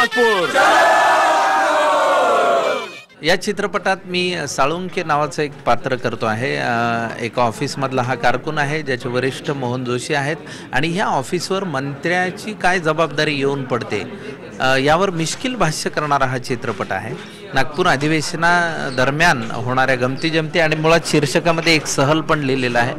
नागपूर। या चित्रपटात मी साळुंखे नावाचं एक पात्र करतो आहे। एका ऑफिसमधला हा कारकून आहे ज्याचे वरिष्ठ मोहन जोशी आहेत आणि ह्या ऑफिसवर मंत्र्याची काय जबाबदारी येऊन पडते यावर मिश्किल भाष्य करणारा हा चित्रपट आहे। नागपूर अधिवेशनादरम्यान होणाऱ्या गमती जमती आणि मुळात शीर्षकामध्ये एक सहल पण लिहिलेला आहे।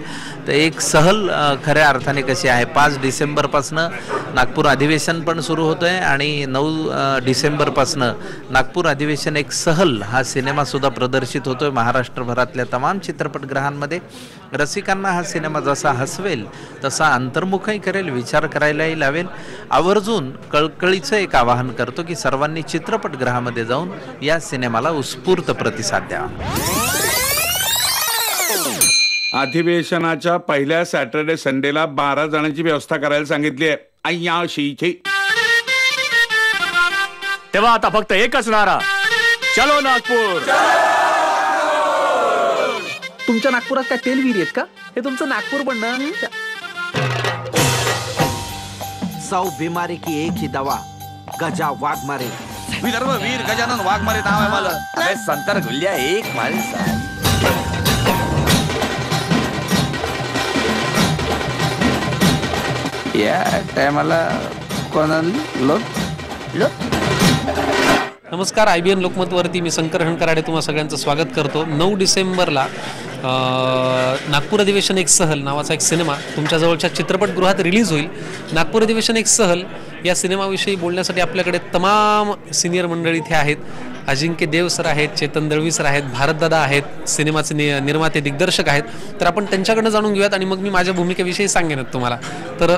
तर एक सहल खऱ्या अर्थाने कशी आहे, 5 डिसेंबरपासनं नागपूर अधिवेशन पण सुरू होतं आहे आणि 9 डिसेंबरपासनं नागपूर अधिवेशन एक सहल हा सिनेमासुद्धा प्रदर्शित होतो आहे महाराष्ट्रभरातल्या तमाम चित्रपटगृहांमध्ये। रसिकांना हा सिनेमा जसा हसवेल तसा अंतर्मुखही करेल, विचार करायलाही लावेल। आवर्जून कळकळीचं एक आवाहन करतो की सर्वांनी चित्रपटगृहामध्ये जाऊन या सिनेमाला उत्स्फूर्त प्रतिसाद द्यावा। अधिवेशनाच्या पहिल्या सॅटर्डे संडेला 12 जणांची व्यवस्था करायला सांगितली आहे। अय्याशीची तेव्हा आता फक्त एकच नारा, चलो नागपूर। तुमच्या नागपुरात काय तेलवीर आहेत का? हे तुमचं नागपूर बनणं। सौ बीमारी की एक ही दवा, गजा वाघमारे। विदर्भ वीर गजानन वाघमारे नाव आहे मला। अरे संतर गुल्ल्या एक मारे साहेब। या टायमाला कोणाला लोक नमस्कार, IBN लोकमतवरती मी शंकर हणकराडे तुम्हा सगळ्यांचं स्वागत करतो। 9 डिसेंबरला नागपूर अधिवेशन एक सहल नावाचा एक सिनेमा तुमच्या जवळच्या चित्रपटगृहात रिलीज होईल। नागपूर अधिवेशन एक सहल या सिनेमाविषयी बोलण्यासाठी आपल्याकडे तमाम सिनियर मंडळी इथे आहेत। अजिंक्य देव सर आहेत, चेतन दळवी सर आहेत, भारतदादा आहेत, सिनेमाचे निर्माते दिग्दर्शक आहेत। तर आपण त्यांच्याकडनं जाणून घेऊयात आणि मग मी माझ्या भूमिकेविषयी सांगेनच तुम्हाला। तर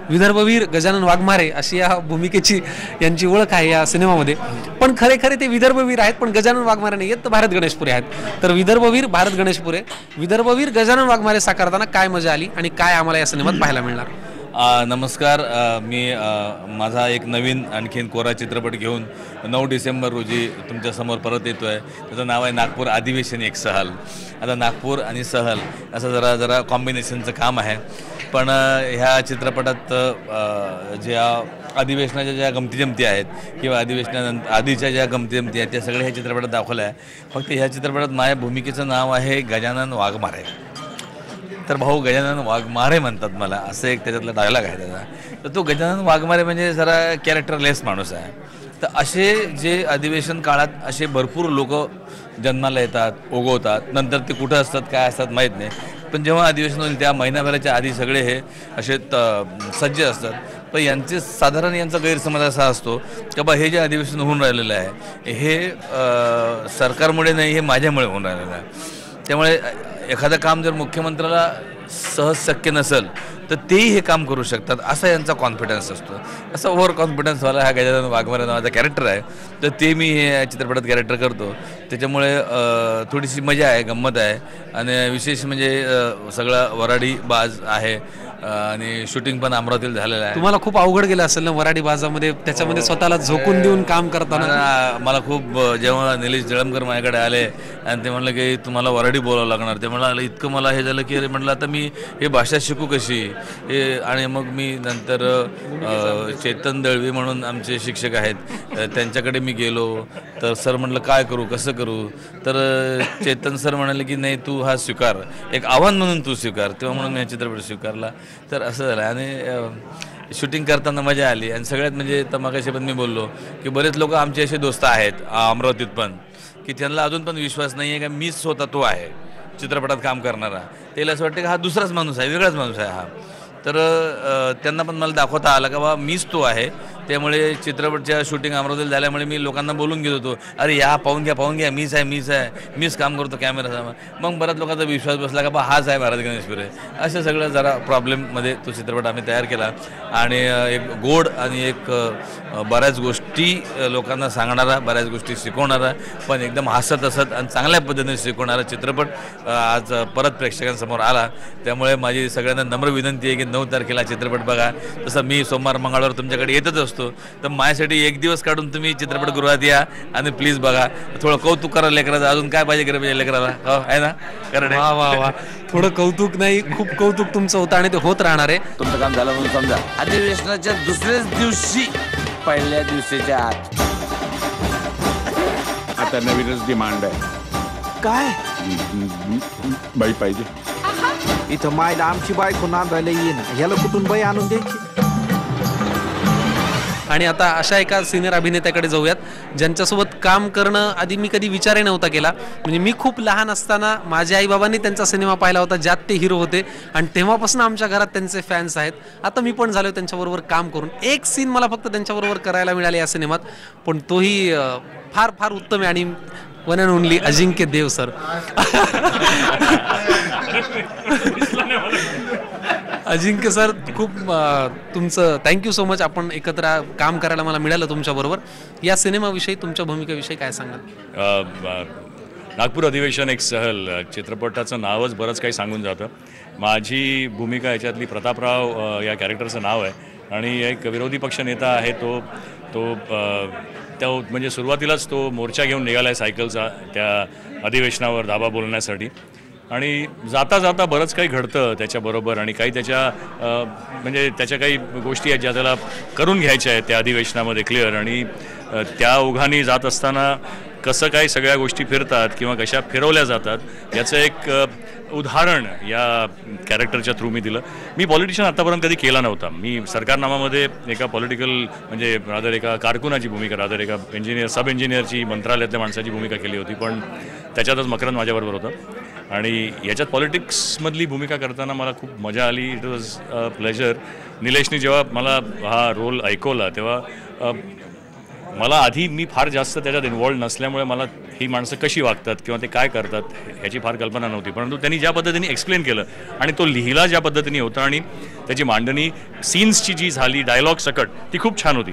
विदर्भवीर गजानन वाघमारे अशी या भूमिकेची यांची ओळख आहे या सिनेमामध्ये। पण खरे ते विदर्भवीर आहेत, पण गजानन वाघमारे नाही आहेत, तर भारत गणेशपुरे आहेत। तर विदर्भवीर भारत गणेशपुरे, विदर्भवीर गजानन वाघमारे साकारताना काय मजा आली आणि काय आम्हाला या सिनेमात पाहायला मिळणार? नमस्कार, मी माझा एक नवीन आणखीन कोरा चित्रपट घेऊन 9 डिसेंबर रोजी तुमच्यासमोर परत येतो आहे। त्याचं नाव आहे नागपूर अधिवेशन एक सहल। आता नागपूर आणि सहल असं जरा कॉम्बिनेशनचं काम आहे, पण ह्या चित्रपटात ज्या अधिवेशनाच्या ज्या गमतीजमती आहेत किंवा अधिवेशनानंतर आधीच्या ज्या गमतीजमती आहेत त्या सगळ्या ह्या चित्रपटात दाखवल्या आहे। फक्त ह्या चित्रपटात माझ्या भूमिकेचं नाव आहे गजानन वाघमारे। तर भाऊ गजानन वाघमारे म्हणतात मला, असं एक त्याच्यातला डायलॉग आहे त्याचा। तर तो गजानन वाघमारे म्हणजे जरा कॅरेक्टरलेस माणूस आहे। तर असे जे अधिवेशन काळात असे भरपूर लोक जन्माला येतात, उगवतात, नंतर ते कुठं असतात काय असतात माहीत नाही, पण जेव्हा अधिवेशन होईल त्या महिनाभराच्या आधी सगळे हे असे सज्ज असतात। पण यांचा गैरसमज असा असतो की बा हे जे अधिवेशन होऊन राहिलेलं आहे हे सरकारमुळे नाही, हे माझ्यामुळे होऊन राहिलेलं आहे। त्यामुळे एखादं काम जर मुख्यमंत्र्याला सहज शक्य नसेल तर तेही हे काम करू शकतात असा यांचा कॉन्फिडन्स असतो। असं ओव्हर कॉन्फिडन्सवाला हा गजानन वाघमारे नावाचा कॅरेक्टर आहे। तर ते मी हे चित्रपटात कॅरेक्टर करतो, त्याच्यामुळे थोडीशी मजा आहे, गंमत आहे। आणि विशेष म्हणजे सगळा वराडी बाज आहे आणि शूटिंग पण अमरावतीला झालेलं आहे। तुम्हाला खूप अवघड गेलं असेल ना वराडी बाजामध्ये, त्याच्यामध्ये स्वतःला झोकून देऊन काम करताना? मला खूप जेव्हा निलेश जळमकर माझ्याकडे आले आणि ते म्हणलं की तुम्हाला वराडी बोलावं लागणार, ते म्हणाला इतकं मला हे झालं की अरे म्हटलं आता मी हे भाषा शिकू कशी हे। आणि मग मी नंतर चेतन दळवी म्हणून आमचे शिक्षक आहेत त्यांच्याकडे मी गेलो। तर सर म्हटलं काय करू, कसं करू? तर चेतन सर म्हणाले की नाही तू हा स्वीकार, एक आव्हान म्हणून तू स्वीकार। तेव्हा म्हणून मी चित्रपट स्वीकारला। तर असं झालं आणि शूटिंग करताना मजा आली। आणि सगळ्यात म्हणजे तमाकाशी पण मी बोललो की बरेच लोक आमचे असे दोस्त आहेत अमरावतीत पण की त्यांना अजून पण विश्वास नाही आहे का मीच स्वतः तो आहे चित्रपटात काम करणारा। त्याला असं वाटतं की हा दुसराच माणूस आहे, वेगळाच माणूस आहे हा। तर त्यांना पण मला दाखवता आलं का बा मीच तो आहे। त्यामुळे चित्रपटच्या शूटिंग अमरावतीला झाल्यामुळे मी लोकांना बोलून घेत होतो, अरे या पाहून घ्या मीच मीच काम करतो कॅमेराचा। मग बऱ्याच लोकांचा विश्वास बसला का बा हाच आहे भारत गणेशपुरे। असं सगळं जरा प्रॉब्लेममध्ये तो चित्रपट आम्ही तयार केला आणि एक गोड आणि एक बऱ्याच गोष्टी लोकांना सांगणारा, बऱ्याच गोष्टी शिकवणारा, पण एकदम हसत आणि चांगल्या पद्धतीने शिकवणारा चित्रपट आज परत प्रेक्षकांसमोर आला। त्यामुळे माझी सगळ्यांना नम्र विनंती आहे की 9 तारखेला चित्रपट बघा। तसं मी सोमवार मंगळवार तुमच्याकडे येतच असतो, तर माझ्यासाठी एक दिवस काढून तुम्ही चित्रपटगृहात या आणि प्लीज बघा। थोडं कौतुक करा लेकराचं, अजून काय पाहिजे करा पाहिजे लेकराला, हो आहे ना? कारण वा थोडं कौतुक नाही, खूप कौतुक तुमचं होतं आणि ते होत राहणार आहे। तुमचं काम झालं म्हणून समजा। अधिवेशनाच्या दुसऱ्याच दिवशी पहिल्या दिवसाच्या आत आता नवीनच डिमांड आहे. काय बाई पाहिजे. इथं मायला आमची बायको नांदायला येईन, ह्याला कुठून बाई आणून द्यायची. आणि आता अशा एका सिनियर अभिनेत्याकडे जाऊयात ज्यांच्यासोबत काम करणं आधी मी कधी विचारही नव्हता केला. म्हणजे मी खूप लहान असताना माझ्या आईबाबांनी त्यांचा सिनेमा पाहिला होता ज्यात ते हिरो होते आणि तेव्हापासून आमच्या घरात त्यांचे फॅन्स आहेत. आता मी पण झालो त्यांच्याबरोबर काम करून. एक सीन मला फक्त त्यांच्याबरोबर करायला मिळाले या सिनेमात, पण तोही फार फार उत्तम आहे. आणि one and only Ajinkya Dev sir. Ajinkya sir खूप तुमचं थँक्यू सो मच. आपण एकत्र काम करायला मला मिळालं तुमच्याबरोबर. या सिनेमाविषयी तुमच्या भूमिकेविषयी काय सांगाल? नागपूर अधिवेशन एक सहल चित्रपटाचं नावच बरंच काही सांगून जातं. माझी भूमिका याच्यातली प्रतापराव या कॅरेक्टरचं नाव आहे आणि एक विरोधी पक्ष नेता आहे. तो म्हणजे सुरुवातीलाच तो मोर्चा घेऊन निघाला आहे सायकलचा त्या अधिवेशनावर धाबा बोलण्यासाठी. आणि जाता जाता बरंच काही घडतं त्याच्याबरोबर आणि काही म्हणजे त्याच्या काही गोष्टी आहेत ज्या त्याला करून घ्यायच्या आहेत त्या अधिवेशनामध्ये क्लिअर. आणि त्या ओघाने जात असताना कसं काय सगळ्या गोष्टी फिरतात किंवा कशा फिरवल्या जातात याचं एक उदाहरण या कॅरेक्टरच्या थ्रू मी दिलं. मी पॉलिटिशियन आत्तापर्यंत कधी केला नव्हता. मी सरकारनामामध्ये एका पॉलिटिकल म्हणजे रादर एका कारकुनाची भूमिका, रादर एका सब इंजिनियरची मंत्रालयातल्या माणसाची भूमिका केली होती. पण त्याच्यातच मकरंद माझ्याबरोबर होतं आणि याच्यात पॉलिटिक्समधली भूमिका करताना मला खूप मजा आली. It was a pleasure. निलेशनी जेव्हा मला हा रोल ऐकवला तेव्हा मला आधी मी फार जास्त त्याच्यात इन्वॉल्व नसल्यामुळे मला ही माणसं कशी वागतात किंवा ते काय करतात ह्याची फार कल्पना नव्हती. परंतु त्यांनी ज्या पद्धतीने एक्सप्लेन केलं आणि तो लिहिला ज्या पद्धतीने होता आणि त्याची मांडणी सीन्सची जी झाली डायलॉग सकट ती खूप छान होती.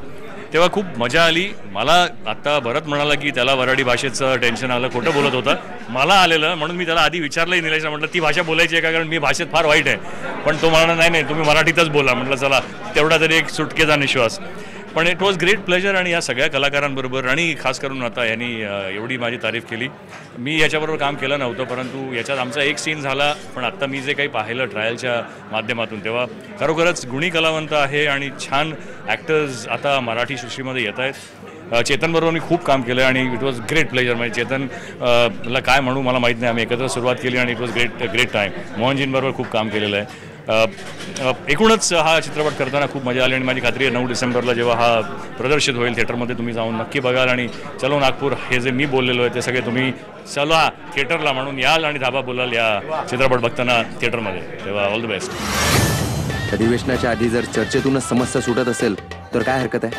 तेव्हा खूप मजा आली. मला आत्ता भरत म्हणाला की त्याला वऱ्हाडी भाषेचं टेन्शन आलं, खोटं बोलत होता. मला आलेलं म्हणून मी त्याला आधी विचारलंही निलेशला, म्हटलं ती भाषा बोलायची आहे का, कारण मी भाषेत फार वाईट आहे. पण तो म्हणाला नाही तुम्ही मराठीतच बोला. म्हटलं चला तेवढा तरी एक सुटकेचा निश्वास. पण इट वॉज ग्रेट प्लेजर. आणि या सगळ्या कलाकारांबरोबर आणि खास करून आता यांनी एवढी माझी तारीफ केली. मी याच्याबरोबर काम केलं नव्हतं परंतु याच्यात आमचा एक सीन झाला. पण आत्ता मी जे काही पाहिलं ट्रायलच्या माध्यमातून तेव्हा खरोखरच गुणी कलावंत आहे आणि छान ॲक्टर्स आता मराठी सृष्टीमध्ये येत आहेत. चेतनबरोबर मी खूप काम केलं आणि इट वॉज ग्रेट प्लेजर. म्हणजे चेतनला काय म्हणू मला माहीत नाही. आम्ही एकत्र सुरुवात केली आणि इट वॉज ग्रेट टाईम. मोहनजींबरोबर खूप काम केलेलं आहे. एकूणच हा चित्रपट करताना खूप मजा आली आणि माझी खात्री आहे 9 डिसेंबरला जेव्हा हा प्रदर्शित होईल थिएटरमध्ये तुम्ही जाऊन नक्की बघाल. आणि चलो नागपूर हे जे मी बोललेलो आहे ते सगळे तुम्ही चला थिएटरला म्हणून याल आणि धाबा बोलाल या चित्रपट बघताना थिएटरमध्ये. तेव्हा ऑल द बेस्ट. अधिवेशनाच्या आधी जर चर्चेतूनच समस्या सुटत असेल तर काय हरकत आहे?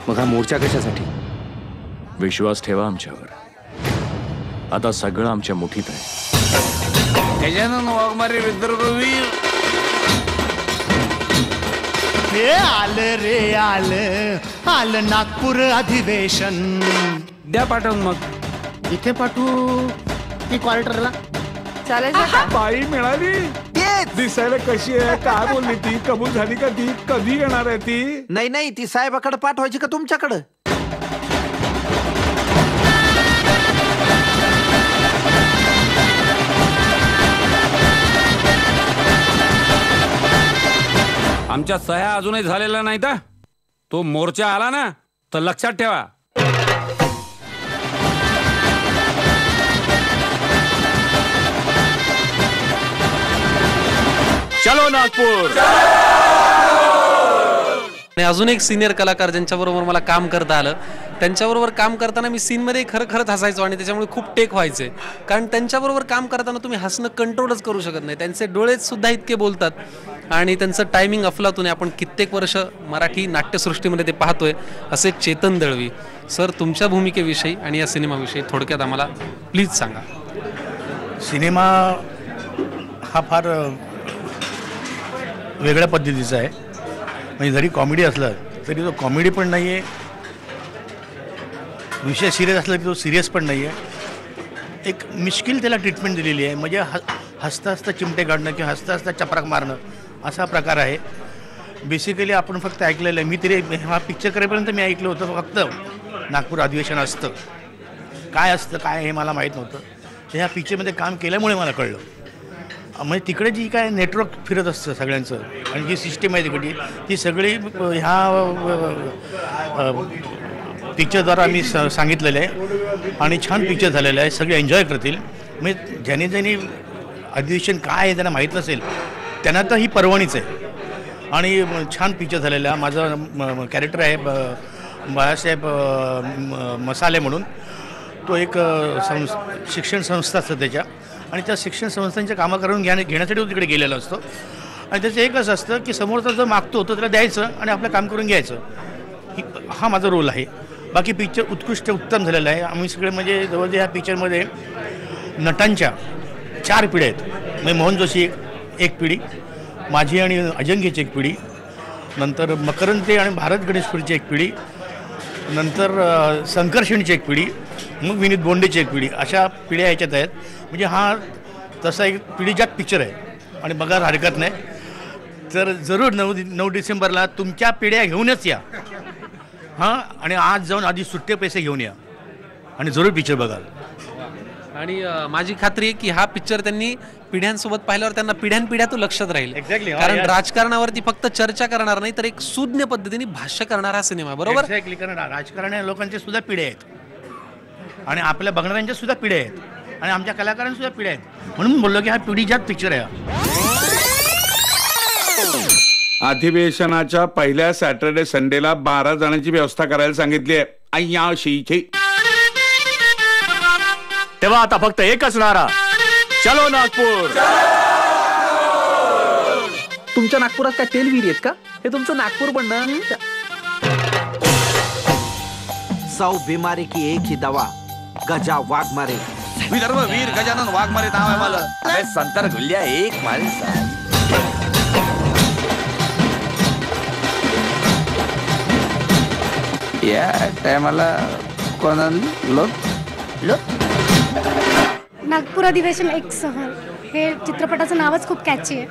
मग हा मोर्चा कशासाठी? विश्वास ठेवा आमच्यावर. आता सगळं आमच्या मुठीत आहे. गजानन वाघमारे विदर्भवीर. हे आलं रे आलं नागपूर अधिवेशन. द्या पाठवून. मग इथे पाठवू की क्वार्टरला? चालेल. बाई मिळाली. दिसायला कशी आहे? काय बोलली ती? कबूल झाली का ती? कधी येणार आहे ती? नाही ती साहेबाकडे पाठवायची का तुमच्याकडं? आमच्या सह्या अजूनही झालेल्या नाही. तो मोर्चा आला ना तर लक्षात ठेवा. चलो नागपूर. आणि अजून एक सिनियर कलाकार ज्यांच्याबरोबर मला काम करता आलं. त्यांच्याबरोबर काम करताना मी सीनमध्ये खरंच हसायचो आणि त्याच्यामुळे खूप टेक व्हायचे. कारण त्यांच्याबरोबर काम करताना तुम्ही हसणं कंट्रोलच करू शकत नाही. त्यांचे डोळेच सुद्धा इतके बोलतात आणि त्यांचं टायमिंग अफलातून आहे. आपण कित्येक वर्ष मराठी नाट्यसृष्टीमध्ये ते पाहतोय. असे चेतन दळवी सर, तुमच्या भूमिकेविषयी आणि या सिनेमाविषयी थोडक्यात आम्हाला प्लीज सांगा. सिनेमा हा फार वेगळ्या पद्धतीचा आहे. म्हणजे जरी कॉमेडी असलं तरी तो कॉमेडी पण नाही आहे, विषय सिरियस असला की तो सिरियस पण नाही आहे. एक मिश्किल त्याला ट्रीटमेंट दिलेली आहे. म्हणजे हसता हसता चिमटे काढणं किंवा हसता हसता चपराक मारणं असा प्रकार आहे. बेसिकली आपण फक्त ऐकलेलं आहे. मी तरी हा पिक्चर करेपर्यंत मी ऐकलं होतं फक्त नागपूर अधिवेशन असतं. काय असतं काय हे मला माहीत नव्हतं. ह्या पिक्चरमध्ये काम केल्यामुळे मला कळलं. म्हणजे तिकडे जी काय नेटवर्क फिरत असतं सगळ्यांचं आणि जी सिस्टीम आहे तिकडची ती सगळी ह्या पिक्चरद्वारा मी सांगितलेलं आहे आणि छान पिक्चर झालेलं आहे. सगळे एन्जॉय करतील. म्हणजे ज्यांनी अधिवेशन काय आहे त्यांना माहीत नसेल त्यांना तर ही पर्वणीच आहे. आणि छान पिक्चर झालेला आहे. माझा कॅरेक्टर आहे बाळासाहेब मसाले म्हणून. तो एक शिक्षण संस्था असतं त्याच्या आणि त्या शिक्षण संस्थांच्या कामं करून घेण्यासाठी तो तिकडे गेलेला असतो. आणि त्याचं एकच असतं की समोरचा जर मागतो तर त्याला द्यायचं आणि आपलं काम करून घ्यायचं. हा माझा रोल आहे. बाकी पिक्चर उत्कृष्ट उत्तम झालेला आहे. आम्ही सगळे म्हणजे जवळजवळ ह्या पिक्चरमध्ये नटांच्या 4 पिढ्या आहेत. म्हणजे मोहन जोशी एक पिढी, माझी आणि अजंगीची एक पिढी, नंतर मकरंते आणि भारत गणेशपुरीची एक पिढी, नंतर संकर्षणीची एक पिढी, मग विनीत बोंडेची एक पिढी. अशा पिढ्या ह्याच्यात आहेत. म्हणजे हा तसा एक पिढीजात पिक्चर आहे आणि बघायला हरकत नाही. तर जरूर 9 डिसेंबरला तुमच्या पिढ्या घेऊनच या हां. आणि आज जाऊन आधी सुट्टे पैसे घेऊन या आणि जरूर पिक्चर बघाल. आणि माझी खात्री आहे की हा पिक्चर त्यांनी पिढ्यांसोबत पाहिल्यावर त्यांना पिढ्यानपिढ्या तो लक्षात राहील. एक्झॅक्टली. कारण राजकारणावरती फक्त चर्चा करणार नाही तर एक सुज्ञ पद्धतीने भाष्य करणारा सिनेमा. बरोबर. एक्झॅक्टली. कारण राजकारणी लोकांचे सुद्धा पिढ्या आहेत आणि आपल्या बघणाऱ्यांच्या सुद्धा पिढ्या आहेत आणि आमच्या कलाकारांच्या सुद्धा पिढ्या आहेत. म्हणून बोललो की हा पिढीजात पिक्चर आहे. अधिवेशनाच्या पहिल्या सॅटर्डे संडेला 12 जणांची व्यवस्था करायला सांगितली आहे. अय्याशीची. तेव्हा आता फक्त एकच नारा, चलो नागपूर. तुमच्या नागपुरात काय तेल विहीर आहेत का? हे तुमचं नागपूर बनणं. सौ बीमारी की एक ही दवा, गजा वाघमारे. विदर्भ वीर गजानन वाघमारे नाव आहे मला. संतर गुल्ल्या एक मारे साहेब. या टायमाला कोणाला लोक नागपूर अधिवेशन एक सहल हे चित्रपटाचं नावच खूप कॅची आहे.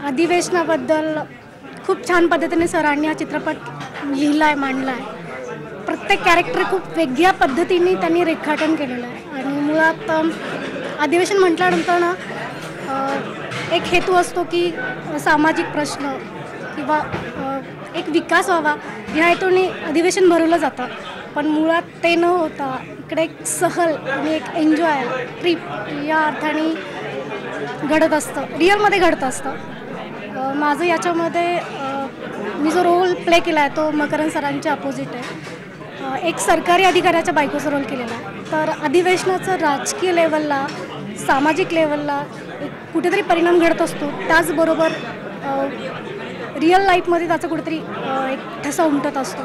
अधिवेशनाबद्दल खूप छान पद्धतीने सरांनी हा चित्रपट लिहिला आहे, मांडला आहे. प्रत्येक कॅरेक्टर खूप वेगळ्या पद्धतीने त्यांनी रेखाटन केलेलं आहे. आणि मुळात अधिवेशन म्हटल्यानंतर ना एक हेतू असतो की सामाजिक प्रश्न किंवा एक विकास व्हावा ह्या हेतूने अधिवेशन भरवलं जातं. पण मुळात ते न होता इकडे एक सहल आणि एक एन्जॉय ट्रिप या अर्थाने घडत असतं, रिअलमध्ये घडत असतं. माझं याच्यामध्ये मी जो रोल प्ले केला आहे तो मकरंद सरांच्या अपोजिट आहे. एक सरकारी अधिकाऱ्याच्या बायकोचा रोल केलेला आहे. तर अधिवेशनाचं राजकीय लेवलला, सामाजिक लेवलला एक कुठेतरी परिणाम घडत असतो. त्याचबरोबर रिअल लाईफमध्ये त्याचा कुठेतरी एक ठसा उमटत असतो.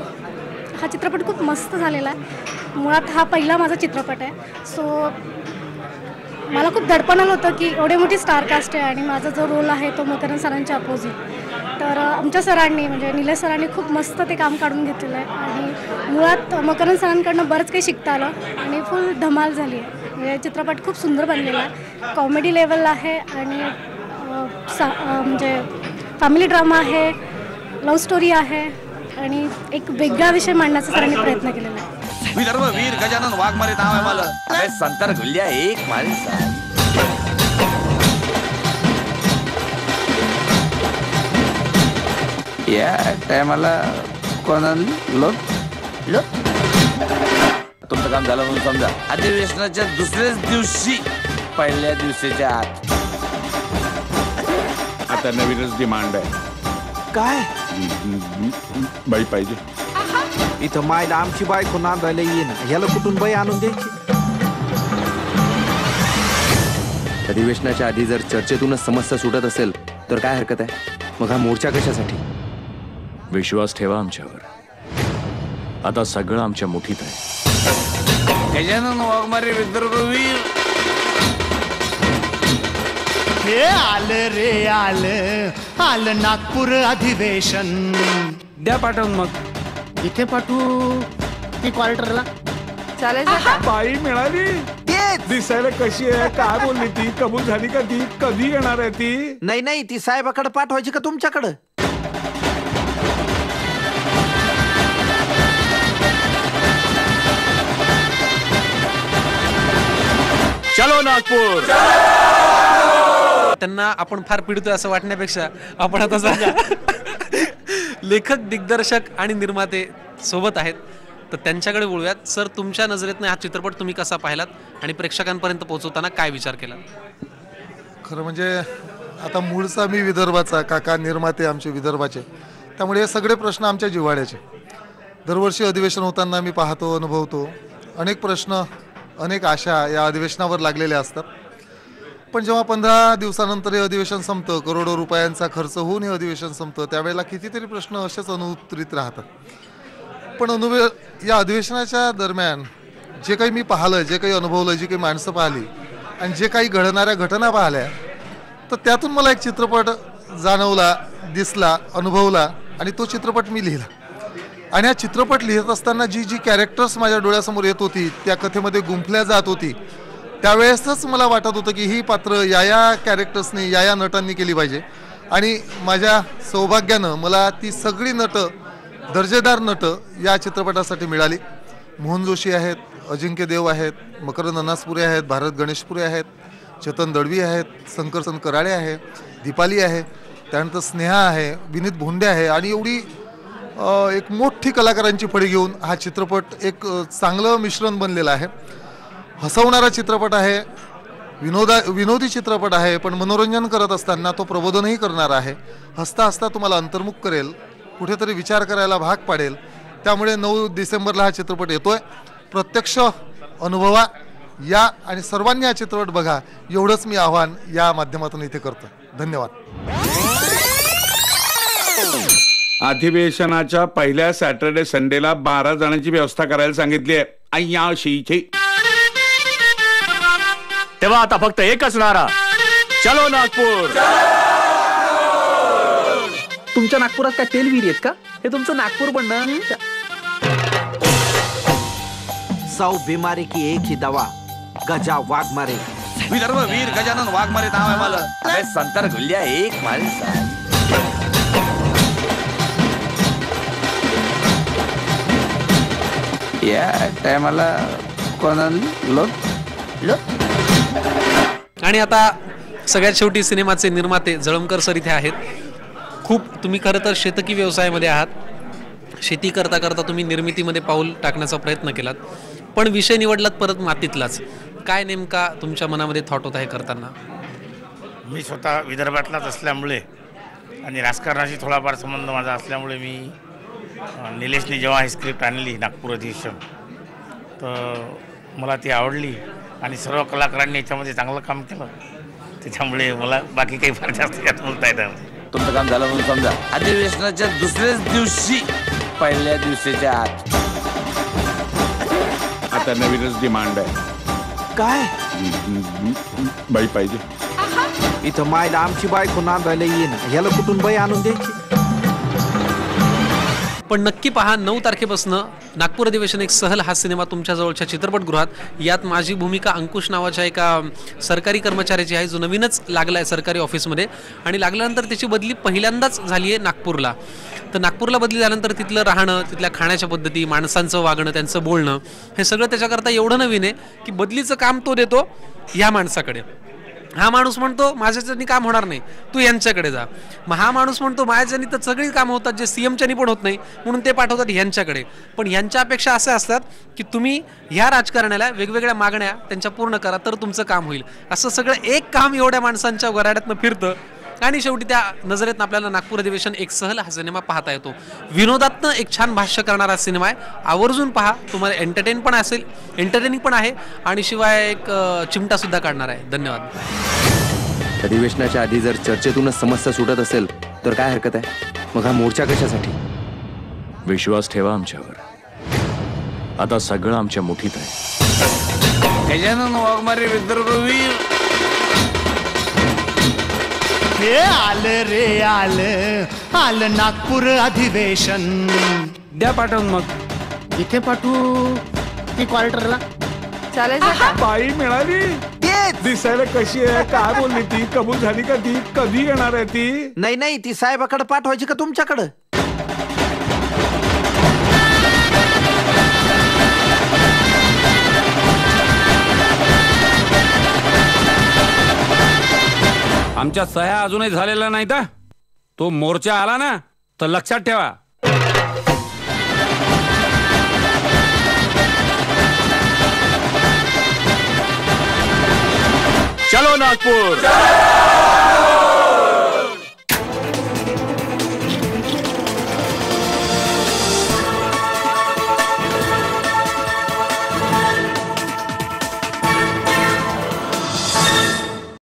हा चित्रपट खूप मस्त झालेला आहे. मुळात हा पहिला माझा चित्रपट आहे. सो मला खूप दडपण आलं होतं की एवढी मोठी स्टारकास्ट आहे आणि माझा जो रोल आहे तो मकरंद सरांच्या अपोजिट. तर आमच्या सरांनी म्हणजे निलेश सरांनी खूप मस्त ते काम काढून घेतलेलं आहे. आणि मुळात मकरंद सरांकडनं बरंच काही शिकता आलं आणि फुल धमाल झाली आहे. म्हणजे चित्रपट खूप सुंदर बनलेला आहे. कॉमेडी लेवलला आहे आणि म्हणजे फॅमिली ड्रामा आहे, लव्ह स्टोरी आहे आणि एक वेगळा विषय मांडण्याचा सरांनी प्रयत्न केलेला आहे. विदर्भ वीर गजानन वाघमारे नाव आहे मला. संतर गुल्ल्या एक मारे साहेब. या टायमाला कोणाला लोक तुमचं काम झालं म्हणून समजा. अधिवेशनाच्या दुसऱ्याच दिवशी पहिल्या दिवसाच्या आत आता नवीनच डिमांड आहे. काय बाई पाहिजे इथं मायला आमची बायको नांदायला येईन. ह्याला कुठून बाई आणून द्यायची? अधिवेशनाच्या आधी जर चर्चेतूनच समस्या सुटत असेल तर काय हरकत आहे? मग हा मोर्चा कशासाठी? विश्वास ठेवा आमच्यावर. आता सगळं आमच्या मुठीत आहे. गजानन वाघमारे विदर्भवीर. हे आलं रे आलं नागपूर अधिवेशन. द्या पाठवून. मग इथे पाठवू की क्वार्टरला? चालेल. बाई मिळाली. दिसायला कशी आहे? काय बोलली ती? कबूल झाली का ती? कधी येणार आहे ती? नाही ती साहेबाकडे पाठवायची का तुमच्याकडं? चलो नागपूर. त्यांना आपण फार पिडतोय असं वाटण्यापेक्षा आपण आता लेखक, दिग्दर्शक आणि निर्माते सोबत आहेत. तर त्यांच्याकडे बोलूयात. सर, तुमच्या नजरेतनं हा चित्रपट तुम्ही कसा पाहिलात आणि प्रेक्षकांपर्यंत पोहोचवताना काय विचार केला? खरं म्हणजे आता मूळचा मी विदर्भाचा, काका निर्माते आमचे विदर्भाचे, त्यामुळे हे सगळे प्रश्न आमच्या जिव्हाळ्याचे. दरवर्षी अधिवेशन होताना मी पाहतो, अनुभवतो. अनेक प्रश्न, अनेक आशा या अधिवेशनावर लागलेल्या असतात. पण जेव्हा 15 दिवसानंतर हे अधिवेशन संपतं, करोडो रुपयांचा खर्च होऊन हे अधिवेशन संपतं, त्यावेळेला कितीतरी प्रश्न असेच अनुत्तरित राहतात. पण या अधिवेशनाच्या दरम्यान जे काही मी पाहिलं, जे काही अनुभवलं, जी काही माणसं पाहिली आणि जे काही घडणाऱ्या घटना पाहिल्या, तर त्यातून मला एक चित्रपट जाणवला, दिसला, अनुभवला आणि तो चित्रपट मी लिहिला. आणि हा चित्रपट लिहित असताना जी जी कॅरेक्टर्स माझ्या डोळ्यासमोर येत होती, त्या कथेमध्ये गुंफल्या जात होती, त्यावेळेसच मला वाटत होतं की ही पात्र या कॅरेक्टर्सनी, या नटांनी केली पाहिजे. आणि माझ्या सौभाग्यानं मला ती सगळी नटं, दर्जेदार नटं या चित्रपटासाठी मिळाली. मोहन जोशी आहेत, अजिंक्य देव आहेत, मकरंद अनासपुरे आहेत, भारत गणेशपुरे आहेत, चेतन दळवी आहेत, शंकर कराळे आहे, दीपाली आहे, त्यानंतर स्नेहा आहे, विनीत भोंडे आहे. आणि एवढी एक मोठी कलाकारांची फळी घेऊन हा चित्रपट एक चांगलं मिश्रण बनलेलं आहे. हसवणारा चित्रपट आहे, विनोदी चित्रपट आहे, पण मनोरंजन करत असताना तो प्रबोधनही करणारा आहे. हसता हसता तुम्हाला अंतर्मुख करेल, कुठेतरी विचार करायला भाग पाडेल. त्यामुळे 9 डिसेंबरला हा चित्रपट येतोय. प्रत्यक्ष अनुभवा या आणि सर्वांनी हा चित्रपट बघा, एवढंच मी आव्हान या माध्यमातून इथे करतो. धन्यवाद. अधिवेशनाच्या पहिल्या सॅटर्डे संडेला 12 जणांची व्यवस्था करायला सांगितली आहे. अय्याशीची. तेव्हा आता फक्त एकच नारा, चलो नागपूर. तुमच्या नागपुरात काय तेलवीर आहेत का? हे तुमचं नागपूर बनणं. सौ बीमारी की एक ही दवा, गजा वाघमारे. विदर्भ वीर गजानन वाघमारे नाव आहे मला. अरे संतर गुल्ल्या एक माणूस. या टायमाला कोणाला आणि आता सगळ्यात शेवटी सिनेमाचे निर्माते जळमकर सर इथे आहेत. खूप तुम्ही खरं तर शेतकी व्यवसायामध्ये आहात. शेती करता करता तुम्ही निर्मितीमध्ये पाऊल टाकण्याचा प्रयत्न केलात, पण विषय निवडलात परत मातीतलाच. काय नेमका तुमच्या मनामध्ये थॉट होता हे करताना? मी स्वतः विदर्भातलाच असल्यामुळे आणि राजकारणाशी थोडाफार संबंध माझा असल्यामुळे मी निलेशने जेव्हा ही स्क्रिप्ट आणली नागपूर अधिवेशन, तर मला ती आवडली आणि सर्व कलाकारांनी याच्यामध्ये चांगलं काम केलं. त्याच्यामुळे मला बाकी काही फार जास्त यात बोलता येतं. तुमचं काम झालं म्हणून समजा. अधिवेशनाच्या दुसऱ्याच दिवशी, पहिल्या दिवशीच्या आत आता नवीनच डिमांड आहे. काय बाई पाहिजे इथं? मायला आमची बायको नांदायला येईन, ह्याला कुठून बाई आणून द्यायची? पण नक्की पहा, 9 तारखेपासून नागपूर अधिवेशन एक सहल हा सिनेमा तुमच्या जवळच्या चित्रपटगृहात. यात माझी भूमिका अंकुश नावाच्या एका सरकारी कर्मचाऱ्याची आहे, जो नवीनच लागला आहे सरकारी ऑफिसमध्ये. आणि लागल्यानंतर त्याची बदली पहिल्यांदाच झाली आहे नागपूरला. तर नागपूरला बदली झाल्यानंतर तिथलं राहणं, तिथल्या खाण्याच्या पद्धती, माणसांचं वागणं, त्यांचं बोलणं, हे सगळं त्याच्याकरता एवढं नवीन आहे की बदलीचं काम तो देतो ह्या माणसाकडे. हा माणूस म्हणतो माझ्याच्यानी काम होणार नाही, तू यांच्याकडे जा. मग हा माणूस म्हणतो माझ्याच्यानी तर सगळी कामं होतात जे CMच्यानी पण होत नाही, म्हणून ते पाठवतात ह्यांच्याकडे. पण ह्यांच्या अपेक्षा अशा असतात की तुम्ही ह्या राजकारण्याला वेगवेगळ्या मागण्या त्यांच्या पूर्ण करा तर तुमचं काम होईल. असं सगळं एक काम एवढ्या माणसांच्या वराड्यातनं फिरतं. आणि शेवटी त्या नजरेतनं आपल्याला नागपूर अधिवेशन एक सहल हा सिनेमा पाहता येतो. विनोदातनं एक छान भाष्य करणारा सिनेमा आहे. आवर्जून पहा, तुम्हाला एंटरटेनिंग पण आहे आणि शिवाय एक चिमटा सुद्धा काढणार आहे. धन्यवाद. अधिवेशनाच्या आधी जर चर्चेतूनच समस्या सुटत असेल तर काय हरकत आहे? मग हा मोर्चा कशासाठी? विश्वास ठेवा आमच्यावर. आता सगळं आमच्या मुठीत आहे. गजानन वाघमारे विदर्भ वीर. हे आलं रे आलं नागपूर अधिवेशन. द्या पाठवून. मग इथे पाठवू की क्वार्टरला? चालेल. बाई मिळाली, दिसायला कशी आहे, काय बोलली ती, कबूल झाली का ती, कधी येणार आहे ती? नाही, ती साहेबाकडे पाठवायची का तुमच्याकडं? आमच्या सह्या अजूनही झालेल्या नाहीत. तो मोर्चा आला ना तर लक्षात ठेवा. नागपूर.